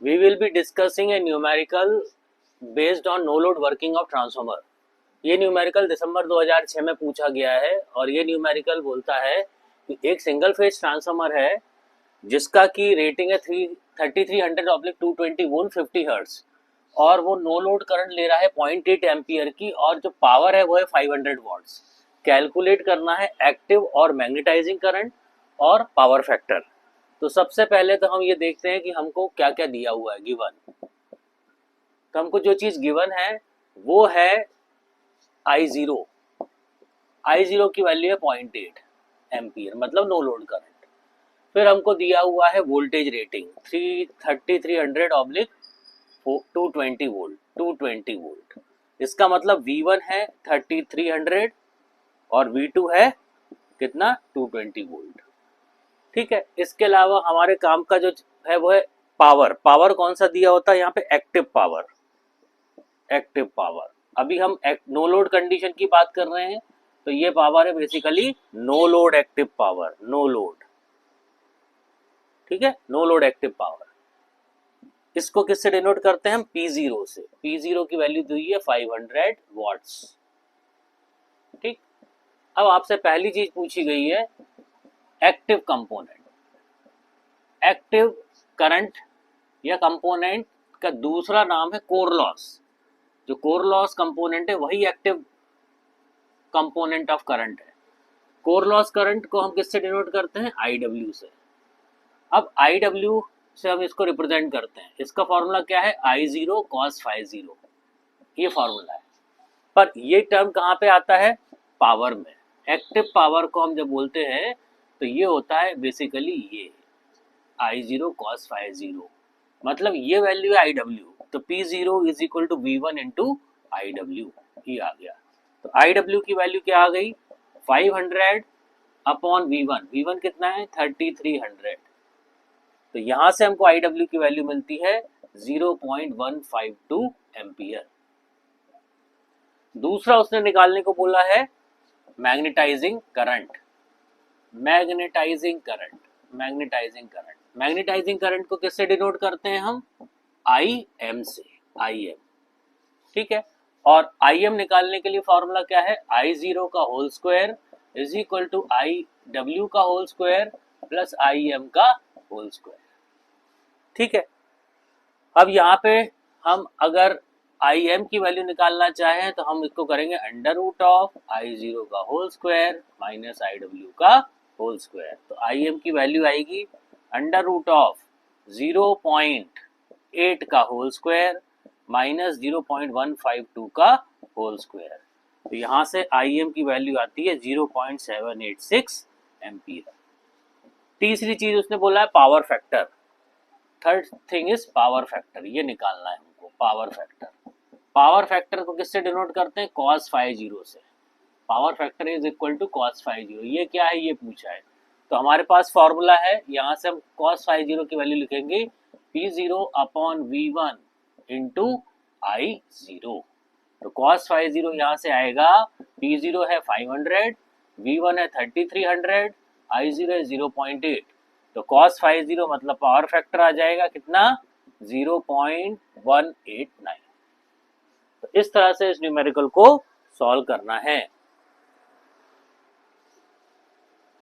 We will be discussing a numerical based on no load working of transformer. ये numerical दिसंबर 2006 में पूछा गया है और ये न्यूमेरिकल बोलता है कि एक सिंगल फेज ट्रांसफार्मर है जिसका की रेटिंग है 3300/220 वोल्ट 50 हर्ट्ज और वो नो लोड करंट ले रहा है 0.8 एम्पियर की और जो पावर है वो है 500 वॉट्स। कैलकुलेट करना है एक्टिव और मैग्नेटाइजिंग करंट और पावर फैक्टर। तो सबसे पहले तो हम ये देखते हैं कि हमको क्या क्या दिया हुआ है गिवन। तो हमको जो चीज गिवन है वो है I0। I0 की वैल्यू है 0.8 एम्पियर मतलब नो लोड करंट। फिर हमको दिया हुआ है वोल्टेज रेटिंग 3300/220 वोल्ट 220 वोल्ट। इसका मतलब V1 है 3300 और V2 है कितना 220 वोल्ट। ठीक है, इसके अलावा हमारे काम का जो है वो है पावर। पावर कौन सा दिया होता है यहाँ पे? Active power. एक्टिव पावर अभी हम नो लोड कंडीशन की बात कर रहे हैं तो ये पावर है basically no load active power. No load, ठीक है, नो लोड एक्टिव पावर। इसको किससे डिनोट करते हैं हम? P0 से। P0 की वैल्यू दी है 500 वॉट्स। ठीक, अब आपसे पहली चीज पूछी गई है एक्टिव कंपोनेंट। एक्टिव करंट या कंपोनेंट का दूसरा नाम है कोर लॉस। जो कोर लॉस कंपोनेंट है वही एक्टिव कंपोनेंट ऑफ करंट है। कोर लॉस करंट को हम किससे डिनोट करते हैं? IW से। अब IW से हम इसको रिप्रेजेंट करते हैं। इसका फॉर्मूला क्या है? I0 cos φ0, ये फॉर्मूला है। पर ये टर्म कहाँ पे आता है? पावर में। एक्टिव पावर को हम जब बोलते हैं तो ये होता है बेसिकली ये I0 cos φ0, मतलब ये वैल्यू है IW। तो P0 is equal to V1 into IW, ये आ गया। तो IW की वैल्यू क्या आ गई? 500 अपॉन V1। V1 कितना है? 3300। तो यहां से हमको IW की वैल्यू मिलती है 0.152 एम्पियर। दूसरा उसने निकालने को बोला है magnetizing current. Magnetizing current, magnetizing current. Magnetizing current को किससे डिनोट करते हैं हम? IM से। IM, ठीक है। और IM निकालने के लिए फॉर्मूला क्या है? I0 का whole square is equal to IW का होल स्क्वायर प्लस IM का होल स्क्वायर। ठीक है, अब यहाँ पे हम अगर IM की वैल्यू निकालना चाहें तो हम इसको करेंगे अंडर रूट ऑफ I0 का होल स्क्वायर माइनस IW का होल स्क्वायर। तो IM की वैल्यू आएगी अंडर रूट ऑफ 0.8 का होल स्क्वायर माइनस 0.152 का होल स्क्वायर। तो यहाँ से IM की वैल्यू आती है 0.786 एम्पियर। तीसरी चीज उसने बोला है power factor. Third thing is power factor, ये निकालना है हमको। पावर फैक्टर, पावर फैक्टर को किससे डिनोट करते हैं? cos φ0 से। Power factor is equal to cos φ0। ये क्या है? ये पूछा है। तो हमारे पास फॉर्मूला है, यहाँ से हम cos φ0 की वैल्यू लिखेंगे P0 upon V1 into I0। तो cos φ0 यहाँ से आएगा, P0 है 500, V1 है 3300, I0 है 0.8। तो cos φ0 मतलब पावर फैक्टर आ जाएगा कितना? 0.189। तो इस तरह से इस न्यूमेरिकल को सॉल्व करना है।